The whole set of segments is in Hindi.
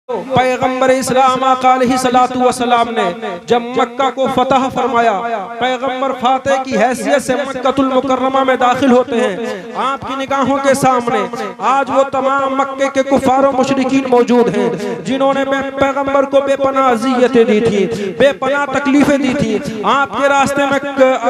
पैगंबर इस्लाम अलैहिस्सलातु वस्सलाम ने जब मक्का को फतह फरमाया, पैगंबर फातह की हैसियत से मक्कतुल मुकर्रमा में दाखिल होते हैं। आपकी निगाहों के सामने आज वो तमाम मक्के के कुफार और मुशरिकीन मौजूद हैं जिन्होंने पैगंबर को बेपनाह अज़ियतें दी थी, बेपनाह तकलीफें दी थी, आपके रास्ते में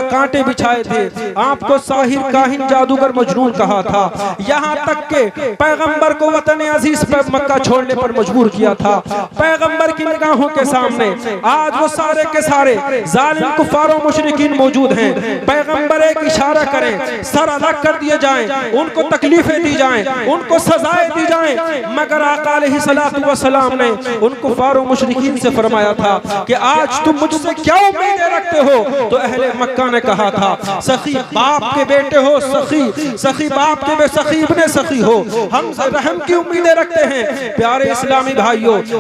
कांटे बिछाए थे, आपको साहिर काहिन जादूगर मजनून कहा था, यहाँ तक के पैगंबर को वतन अजीज पर मक्का छोड़ने पर मजबूर किया था। पैगंबर की निगाहों के सामने आज वो सारे के सारे जालिम कुफारों मुशरिकीन मौजूद हैं। पैगंबर एक इशारा करें, सर अलग कर दिए जाएं, उनको तकलीफें दी जाएं, उनको सजाएं दी जाएं, मगर आका अलैहिस्सलातु वस्सलाम ने उन कुफारों मुशरिकीन से फरमाया था कि आज तुम मुझसे क्या उम्मीदें रखते हो? तो अहले मक्का ने कहा था, सखी बाप के बेटे हो, सखी बाप के सखी इब्ने सखी हो, हम रहम की उम्मीदें रखते हैं। प्यारे इस्लामी भाइयों,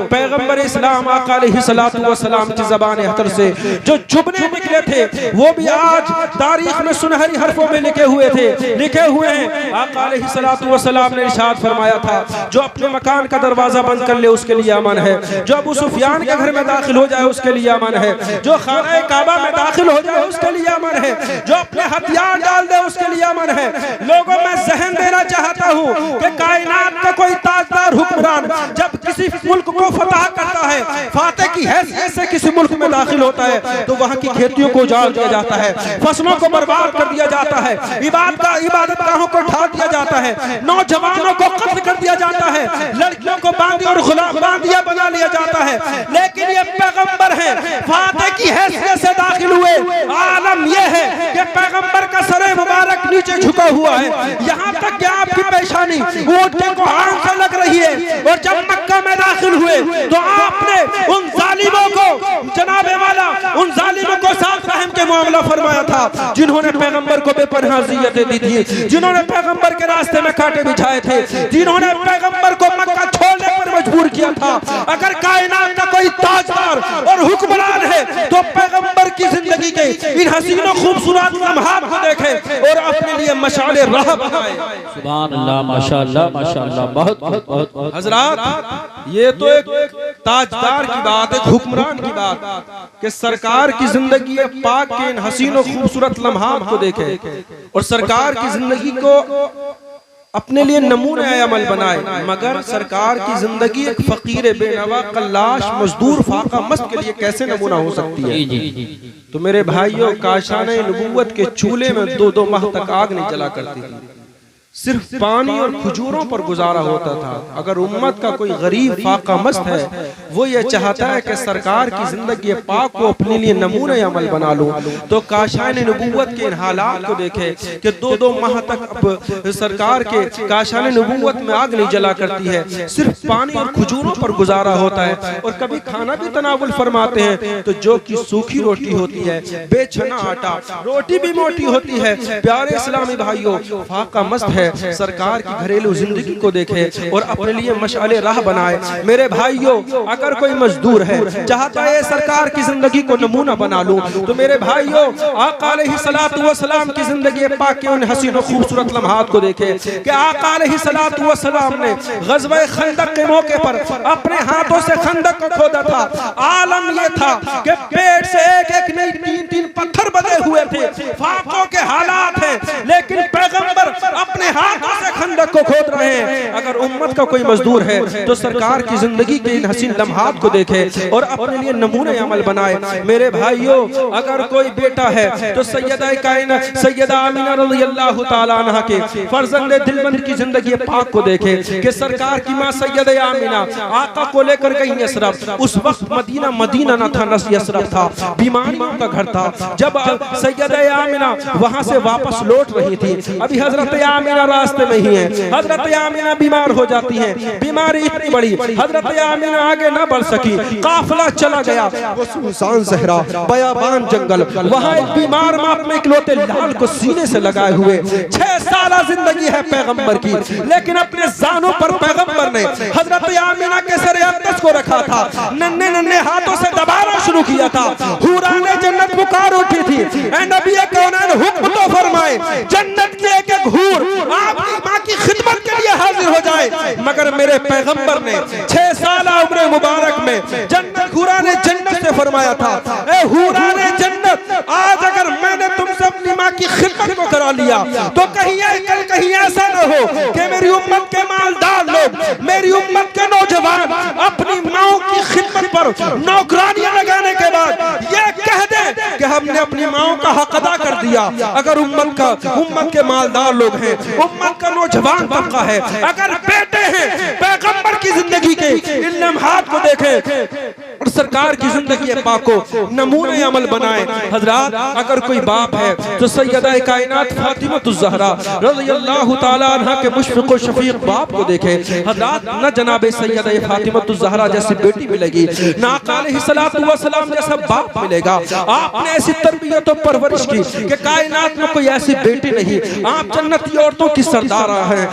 पैगंबर इस्लाम आका अलैहिस्सलातु वस्सलाम की ज़बान हतर से जो जुबने निकले थे वो भी आज तारीख में सुनहरी हरफों में लिखे हुए हैं। आका अलैहिस्सलातु वस्सलाम ने इरशाद फरमाया था, जो अपने मकान का दरवाजा बंद कर ले उसके लिए अमन है, जो अबू सुफियान के घर में दाखिल हो जाए उसके लिए अमन है, जो खाना काबा में दाखिल हो जाए उसके लिए अमन है, जो अपने हथियार डाल दे उसके लिए अमन है। लोगों में जहन देना चाहता हूँ कि कायनात का कोई ताजदार हुक्मरान जब किसी मुल्क को फतह करता है, फातह की हैसियत से किसी मुल्क में दाखिल होता है, तो वहाँ की खेतियों को उजाड़ दिया जाता है, फसलों को बर्बाद कर दिया जाता है, इबादतगाहों को ढा दिया जाता है, नौजवानों को कत्ल कर दिया जाता है, लड़कियों को बांदी और गुलाम बांदिया बना लिया जाता है। लेकिन ये पैगंबर है, फातह की हैसियत से दाखिल हुए। आलम यह है कि पैगंबर का सर मुबारक नीचे झुका हुआ है, यहाँ तक कि आपकी पेशानी ऊँटने को आंख से लग रही है। और जब मक्का में दाखिल हुए तो आपने उन जालिमों को जनाबे वाला उन जालिमों को साथ रहम के मामला फरमाया था, जिन्होंने पैगंबर को बेपनाह अज़ियतें दी थी, जिन्होंने पैगंबर के रास्ते में कांटे बिछाए थे, जिन्होंने पैगंबर को मक्का छोड़ने पर मजबूर किया था। अगर कायनात का कोई ताजदार और हुक्मरान है तो पैगंबर की जिंदगी के इन हसीनों खूबसूरत लम्हात को देखे और अपने लिए मशाले राह बनाए। सुभान अल्लाह, माशाअल्लाह, माशाअल्लाह, बहुत हजरात, ये तो एक ताजदार की बात है, हुक्मरान की बात कि सरकार की जिंदगी पाक के इन हसीन और खूबसूरत लम्हात को देखे और सरकार की जिंदगी को अपने लिए नमूना अमल बनाए। मगर सरकार की जिंदगी एक फकीर बेनवा कल्लाश मजदूर फाका मस्त के लिए कैसे नमूना हो सकती है? तो मेरे भाइयों, काशाने नबूवत के चूल्हे में 2-2 माह तक आग नहीं जला करती थी, सिर्फ पानी और खजूरों पर गुजारा होता था। अगर उम्मत का कोई गरीब फाका मस्त है, वो ये चाहता है कि सरकार की जिंदगी पाक को अपने लिए नमूने अमल बना लूं, तो काशान नबूवत के इन हालात को देखे कि 2-2 माह तक सरकार के काशान नबूवत में आग नहीं जला करती है, सिर्फ पानी और खजूरों पर गुजारा होता है। और कभी खाना भी तनावुल फरमाते हैं तो जो कि सूखी रोटी होती है, बेछना आटा, रोटी भी मोटी होती है। प्यारे इस्लामी भाइयों, फाका मस्त है, सरकार की घरेलू जिंदगी को देखे और अपने लिए मशाले राह बनाए। मेरे भाइयों, अगर कोई मजदूर है चाहता है सरकार की जिंदगी को नमूना बना लूं, तो मेरे भाइयों, आका अलैहिस्सलातु वस्सलाम की जिंदगी पाक के उन हसीन और खूबसूरत लम्हात को देखे कि आका अलैहिस्सलातु वस्सलाम ने ग़ज़वा खंदक के मौके पर अपने हाथों से खंदक को खोदा था। आलम यह था कि पेड़ से एक नहीं 3-3 पत्थर बने हुए थे, फाकों के हालात हैं, लेकिन पैगंबर अपने हाथों से खंदक को खोद रहे हैं। अगर उम्मत का कोई मजदूर है तो सरकार की जिंदगी के इन हसीन लम्हात को देखे और अपने लिए नमूने अमल बनाए। मेरे भाइयों, अगर कोई बेटा है तो सैयदा कायनात सैयदा आमिना रज़ियल्लाहु ताला अन्हा के फर्जंद दिलबंद की जिंदगी पाक को देखे कि सरकार की मां सैयदा आमिना आका को लेकर गई यसरफ। उस वक्त मदीना न था, यसरफ था, बीमारियों का घर था। जब सैयदा आमिना वहां से वापस लौट रही थी, अभी हजरत आमिना रास्ते में ही है, हजरत आमिना बीमार हो जाती हैं, बीमारी इतनी बड़ी हजरत आमिना आगे ना बढ़ सकी, काफिला चला गया वो सुनसान सहरा बयाबान जंगल, वहां एक बीमार मां अपने इकलौते लाल को सीने से लगाए हुए 6 साल जिंदगी है पैगंबर की, लेकिन अपने जानों पर पैगंबर ने हजरत आमिना के सर अक़दस को रखा था, नन्हे नन्हे हाथों से दबाना शुरू किया था। हुराने जन्नत पुकार उठी थी, ऐ नबी कौनैन हुक्म तो फरमाए, जन्नत की एक हूर आपकी मां की खिदमत के लिए हाजिर हो जाए, मगर मेरे पैगंबर ने 6 साल उम्र मुबारक में जन्नत हुराने जन्नत से फरमाया था, ए हुराने जन्नत, आज अगर मैंने तुमसे अपनी माँ की खिदमत को करा लिया तो कहीं ऐसा न हो कि मेरी उम्मत के मालदार लोग, मेरी उम्मत के नौजवान अपनी माओ की खिदमत पर नौकरानियां लगाने के बाद ये कह दें कि हमने अपनी माओ का हक अदा कर दिया। अगर उम्मत के मालदार लोग हैं, उम्मत का नौजवान तबका है, अगर बेटे हैं, पैगंबर की जिंदगी के इन लम्हात को देखें और सरकार की जिंदगी पाक को नमूने अमल बनाए। हजरात, अगर कोई बाप है तो सैयदा कायनात फातिमतुज़ ज़हरा रज़ियल्लाहु ताला अन्हा के मुशफ़िक़ व शफ़ीक़ बाप को देखे। हजरात, न जनाब सैयदा फातिमतुज़ ज़हरा जैसी बेटी मिलेगी, न आका अलैहिस्सलातु वस्सलाम जैसा बाप मिलेगा। आपने ऐसी तरबियत और परवरिश की कि कायनात में कोई ऐसी बेटी नहीं। आप जन्नती औरतों की सरदारा हैं।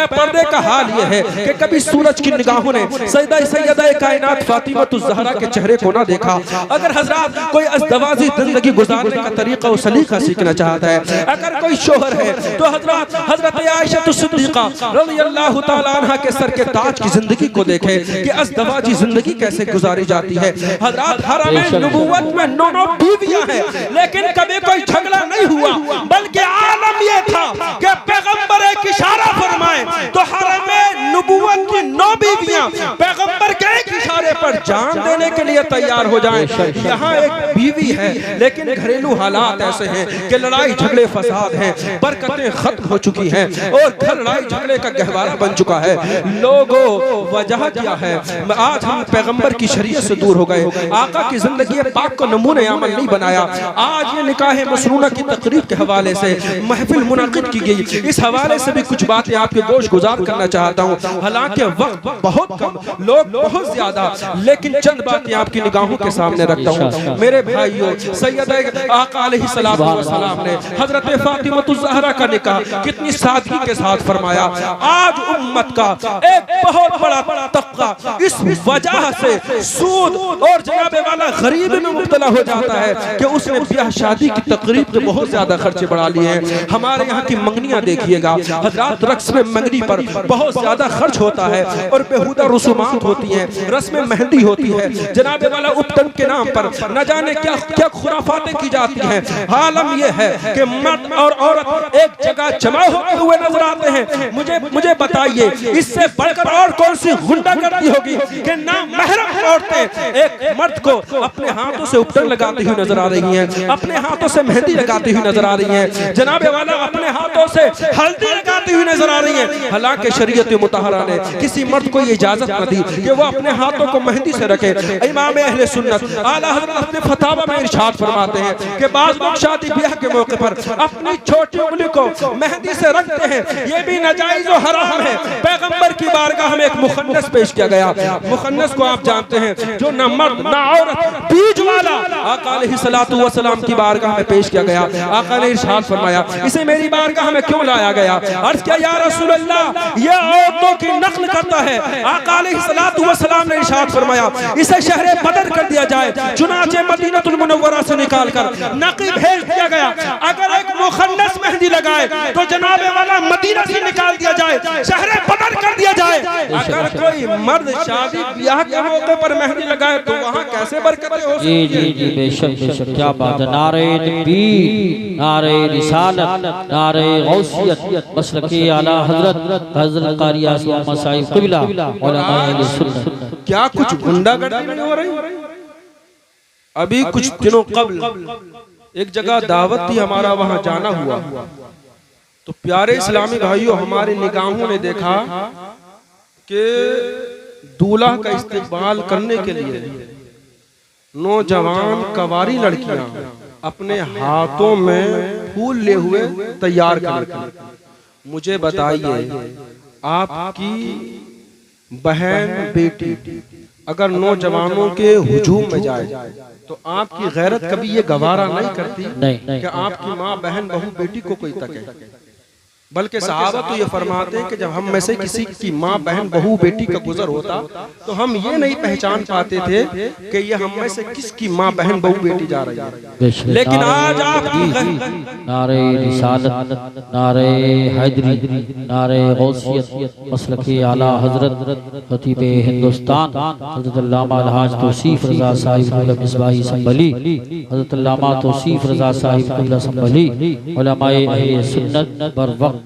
पर्दे का हाल यह है कि कभी सूरज की निगाहों ने सैयदा कायनात फातिमतुज़ ज़हरा के चेहरे को ना देखा। अगर हजरात कोई अज़दवाजी जिंदगी गुजारने का तरीका और सलीका सीखना चाहता है, अगर कोई शोहर है तो हजरत आयशा सिद्दीक़ा रज़ियल्लाहु ताला अन्हा के सर के ताज की जिंदगी को देखे कि अज़दवाजी जिंदगी कैसे गुजारी जाती है। हजरात, हरम नबुव्वत में 9 बीवियां हैं, लेकिन कभी कोई झगड़ा नहीं हुआ, बल्कि आलम यह था कि पैगंबर एक इशारा फरमाए तो हरम नबुव्वत की 9 बीवियां पैगंबर के एक इशारे पर जान देने के लिए तैयार हो जाएं। यहाँ एक बीवी है, लेकिन घरेलू हालात ऐसे हैं कि लड़ाई झगड़े फसाद हैं, बरकतें खत्म हो चुकी हैं और घर लड़ाई झगड़े का गहवारा बन चुका है। लोगों, वजह क्या है? आज हम पैगंबर की शरीयत से दूर हो गए, आका की जिंदगी पाक को नमूने अमल नहीं बनाया। आज ये निकाह मसनूना की तकरीब के हवाले से महफिल मुनक़िद की गई, इस हवाले से भी कुछ बातें आपके गोश गुजार करना चाहता हूँ। हालांकि वक्त बहुत कम, लोग बहुत ज्यादा, लेकिन चंद बातें आपकी निगाहों के सामने रखता हूँ। मेरे भाइयों, सैयदा आका अलैहिस्सलातु वस्सलाम ने हजरत फातिमतुज़ ज़हरा का निकाह कितनी सादगी के साथ फरमाया। आज उम्मत का एक बहुत बड़ा तबका इस वजह से सूद और जनाबे वाला गरीबी में मुब्तला हो जाता है कि उसने ब्याह शादी की तकरीब के बहुत ज्यादा खर्चे बढ़ा लिए हैं। हमारे यहाँ की मंगनियां देखिएगा हजरात, रक्स में मंगनी पर बहुत ज्यादा खर्च होता है और बेहुदा रसूमात होती हैं, रस्म मेहंदी होती है, जनाबे वाला उपटन के नाम पर न जाने क्या क्या खुराफातें की जाती हैं। हालम यह है कि मर्द और औरत एक जगह जमा होते हुए नजर आते हैं। मुझे बताइए, इससे बढ़कर और कौन सी गुंडागर्दी होगी कि ना महरम औरतें एक मर्द को अपने हाथों से उपटन लगाती हुई नजर आ रही हैं, अपने हाथों से मेहंदी लगाती हुई नजर आ रही हैं, जनाबे वाला अपने हाथों से हल्दी लगाती हुई नजर आ रही हैं। हालांकि शरीयत मुतहरा ने किसी मर्द को ये इजाजत न दी कि वो अपने हाथों को मेहंदी से रखे। इमाम अहले सुन्नत आला हज़रत अपने फतावा में इरशाद फरमाते हैं कि बाज़ लोग शादी ब्याह के मौके पर अपनी छोटी उंगली को मेहंदी से रखते हैं, ये भी नाजायज और हराम है। पैगंबर की बारगाह में एक मुखन्नस पेश किया गया। मुखन्नस को आप जानते हैं, जो न मर्द न औरत, बीच वाला, आका अलैहिस्सलातु वस्सलाम की बारगाह में पेश किया गया। आका ने इरशाद फरमाया, इसे मेरी बारगाह में क्यों लाया गया? अर्ज़ किया, या रसूल अल्लाह, ये औरतों की नक्ल करता है। आका अलैहिस्सलातु वस्सलाम ने इरशाद फरमाया, इसे शहर बदर कर दिया जाए। चुनाचे मदीनतुल मुनव्वरा से निकालकर नकी भेज दिया गया। अगर एक मुखन्नस मेहंदी लगाए तो जनाबे वाला मदीना से निकाल दिया जाए, शहर बदर कर दिया जाए। अगर कोई मर्द शादी ब्याह के मौके पर मेहंदी लगाए तो वहाँ कैसे बरकतें हो सकती हैं? जी, बेशक बेशक, क्या बात है। नारे तकबीर, नारे रिसालत, नारे गौसियत, मसलके आला हजरत कारी आज़म मसाइब क़िबला उलमाए अहले सुन्नत। क्या कुछ गुंडागर्दी नहीं हो रही? अभी कुछ दिनों कबल एक जगह दावत थी, हमारा वहां जाना हुआ तो प्यारे इस्लामी भाइयों, हमारी निगाहों ने देखा कि दूल्हा का इस्तेकबाल करने के लिए नौजवान कवारी लड़कियां अपने हाथों में फूल ले हुए तैयार कर। मुझे बताइए, आपकी बहन बेटी अगर नौजवानों के हुजूम में जाए तो आपकी गैरत कभी ये गवारा नहीं करती कि आपकी माँ बहन बहू बेटी को कोई तके। बल्कि सहाबा तो ये फरमाते हैं कि जब हम में से किसी की माँ बहन बहू बेटी का गुजर होता तो हम ये नहीं पहचान पाते थे कि ये हम में से किसकी माँ बहन बहू बेटी जा रही है। लेकिन आज आपकी नारे रिसालत, नारे हैदरी, नारे गौसियत, मसलके आला हजरत खतीब हिंदुस्तान हजरत अल्लामा अलहाज तौसीफ रजा साहिब मिसबाही संभली, हजरत अल्लामा तौसीफ रजा साहिब क़िबला संभली, उलमाए अहले सुन्नत बर वक्त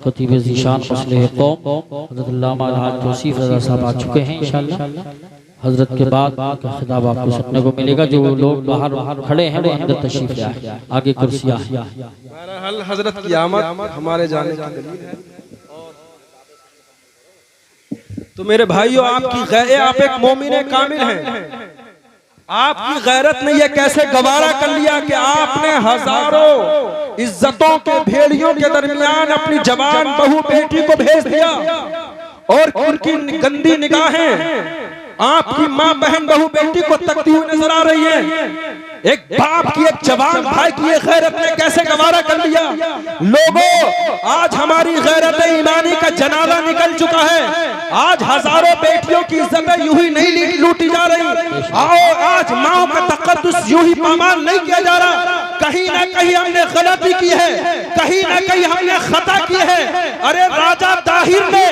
खतीब ज़ीशान मसले कौम हज़रत अल्लामा अलहाज तौसीफ रज़ा साहब आ चुके हैं। इंशाअल्लाह हजरत के बाद का खिताब आपको सुनने को मिलेगा। जो लोग बाहर खड़े हैं वो अंदर तशरीफ ले आए, आगे कुर्सियां। बहरहाल हजरत की आमद हमारे जाने का दलील है। तो मेरे भाइयों, आप एक मोमिन कामिल हैं। आपकी गैरत ने यह कैसे गवारा कर लिया कि आपने हजारों इज्जतों के भेड़ियों के दरमियान अपनी जवान बहू बेटी को भेज दिया और उनकी गंदी निगाहें आपकी माँ बहन बहू बेटी को तकती हुई नजर आ रही है। एक बाप की, एक जवान भाई की ये गैरत ने कैसे गवारा कर लिया। लोगों, आज हमारी गैरत ईमानी का जनाजा निकल चुका है। आज हजारों बेटियों की इज्जतें यूं ही नहीं लूटी जा रही। आओ, आज माओ का तक़द्दुस यूं ही पामाल नहीं किया जा रहा। कहीं ना कहीं हमने गलती की है, कहीं ना कहीं हमने खता की है। अरे राजा ताहिर ने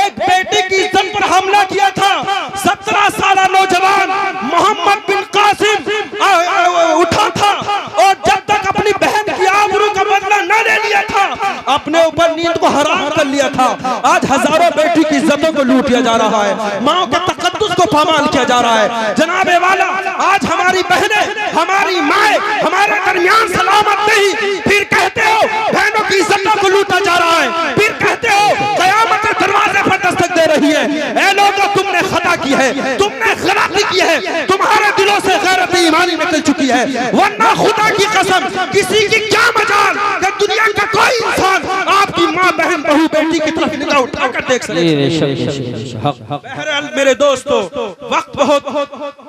एक बेटे की इज्जत पर हमला किया था। 17 साल नौजवान मोहम्मद बिन कासिम उठा था और जब तक अपनी बहन की आबरू का बदला न ले लिया था, अपने ऊपर नींद को हराम कर लिया था। आज हजारों बेटी की इज्जतों को लूट लिया जा रहा है, माओ के तक़द्दुस को पामाल किया जा रहा है। जनाबे वाला, आज हमारी बहनें, हमारी माए हमारे दरमियान सलामत नहीं, फिर कहते हो बहनों की इज्जतों को लूटा जा रहा है, फिर कहते हो क़यामत के दरवाजे पर दस्तक दे रही है। ऐ लोगों, तुमने खता की है, तुमने गलती की है, तुम्हारे दिलों से गैरत ईमानी निकल चुकी है। वरना खुदा की कसम, किसी की क्या मजाल कि दुनिया का कोई इंसान आपकी माँ बहन बहू बेटी की तरफ निगाह उठाकर देख सके। बहरहाल मेरे दोस्तों, वक्त बहुत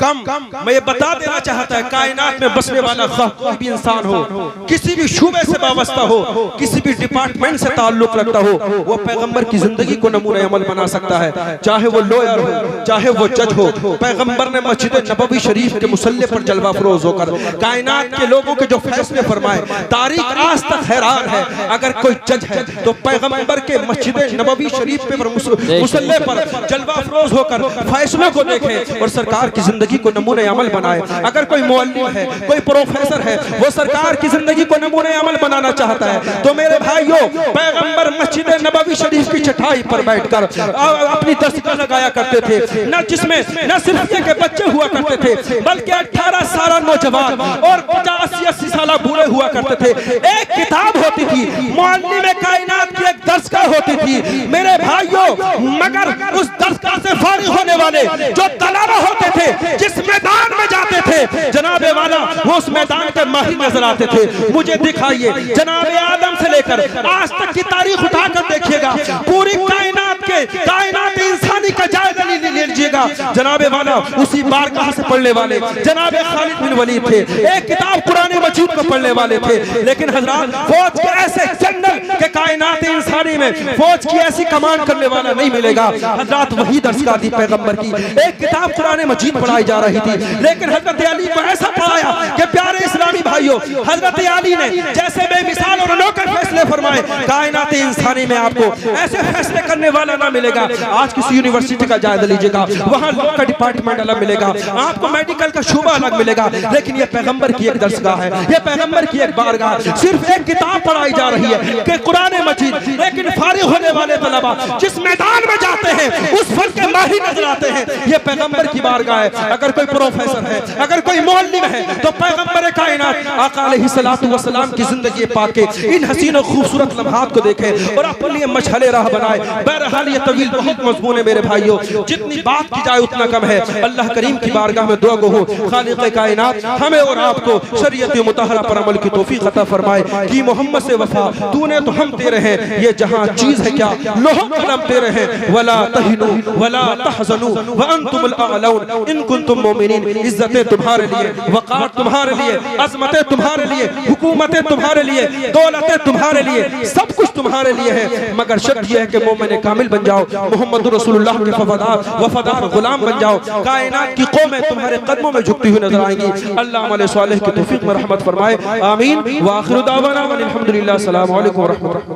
कम, मैं ये बता देना चाहता है, कायनात में बसने वाला कोई भी इंसान हो, किसी भी शूबे से वाबस्ता हो, किसी भी डिपार्टमेंट से ताल्लुक रखता हो, वो पैगंबर की जिंदगी को नमूने अमल बना सकता है। चाहे वो लॉयर हो, चाहे वो जज हो। पैगंबर ने मस्जिद नबवी शरीफ के मुसल्ले पर जलवा फरोज होकर कायनात के लोगों के जो फैसले फरमाए, तारीख आज तक हैरान है। अगर कोई जज है तो पैगंबर के मस्जिद नबवी शरीफ पे मुसल्ले पर जलवा फरोज होकर फैसलों को देखे और सरकार की जिंदगी को नमूने अमल बनाए। अगर कोई मुअल्लिम है, कोई प्रोफेसर है, वो सरकार की जिंदगी को नमूने अमल बनाना चाहता है, तो मेरे भाइयों, पैगंबर मस्जिद नबवी शरीफ की चटाई पर बैठकर अपनी दस्तक लगाया करते थे। न जिसमें न सिर्फ ये के बच्चे हुआ करते थे, बल्कि 18 साल नौजवान और 50-80 साल बूढ़े हुआ करते थे। एक किताब होती थी, मुअल्लिम कायनात की एक दरसगाह होती थी मेरे भाइयों। मगर उस दरसगाह से फारिग होने वाले जो तलबा होते थे, जिस मैदान में जाते थे, जनाबे वाला वो उस मैदान के माहिर नजर आते थे। मुझे दिखाइए, जनाबे आदम से लेकर आज तक की तारीख उठाकर देखिएगा, पूरी कायनात इंसानी का जायजा ले लीजिएगा। जनाबे वाला उसी बारगाह से पढ़ने वाले जनाबे खालिद बिन वलीद थे। एक किताब कुरान मजीद को पढ़ने वाले थे। लेकिन हजरात, फौज के ऐसे जनरल के कायनात इंसानी में फौज की ऐसी कमांड करने वाला नहीं मिलेगा। हजरात, वही दरसगाह थी पैगंबर की। एक किताब कुरान मजीद पढ़ाई जा रही थी, लेकिन हजरत अली को ऐसा पढ़ाया कि प्यारे इस्लामी भाइयों, हजरत अली ने जैसे बेमिसाल और अनोखे फैसले फरमाए, कायनात इंसानी में आपको ऐसे फैसले करने वाला ना मिलेगा। आज किसी यूनिवर्सिटी का जायजा लीजिएगा, वहां लॉ का डिपार्टमेंट अलग मिलेगा, आपको मेडिकल का शोबा अलग मिलेगा। लेकिन ये पैगंबर की एक दरसगाह है, ये पैगंबर की एक बारगाह, सिर्फ एक किताब पढ़ाई जा रही है कि कुरान मजीद। लेकिन फारिग होने वाले तलबा जिस मैदान में जाते हैं, उस फन के माहिर नजर आते हैं। ये पैगंबर की बारगाह है। अगर कोई प्रोफेसर है, अगर कोई मुअल्लिम है, तो पैगंबर कायनात आका अलैहिस्सलातु वस्सलाम की जिंदगी पाक के इन हसीन और खूबसूरत लम्हात को देखे और अपने लिए मशअले राह बनाए। बहरहाल ये तवील बहुत मजमून है मेरे भाइयों। जितनी बात की जाए उतना कम है। अल्लाह करीम की बारगाह में दुआ गो हो, खालिक़ कायनात हमें और आपको शरीयत मुतहरा पर अमल की तौफीक अता फरमाए कि मोहम्मद से वफा तूने तो हम तेरे हैं, ये जहां चीज है क्या लोह कलम तेरे हैं। वला तहिनु वला तहज़नु व अंतुमुल अअलौन इन कुंतुम मोमिनीन। इज्जतें तुम्हारे लिए, वक़ार तुम्हारे लिए, अज़मतें तुम्हारे लिए, हुकूमतें तुम्हारे लिए, दौलतें तुम्हारे लिए, सब कुछ तुम्हारे लिए है, मगर शर्त यह है कि मोमिन कामिल बन जाओ, मोहम्मद रसूलुल्लाह के वफादार गुलाम बन जाओ। कायनात की कौमें तुम्हारे कदमों में झुकती हुई नजर आएंगी। अल्लाह अमल सालेह की तौफीक में रहमत फरमाए। आमीन। व आखिरु दावाना अनिल हम्दुलिल्लाह। अस्सलामु अलैकुम व रहमतुल्लाह।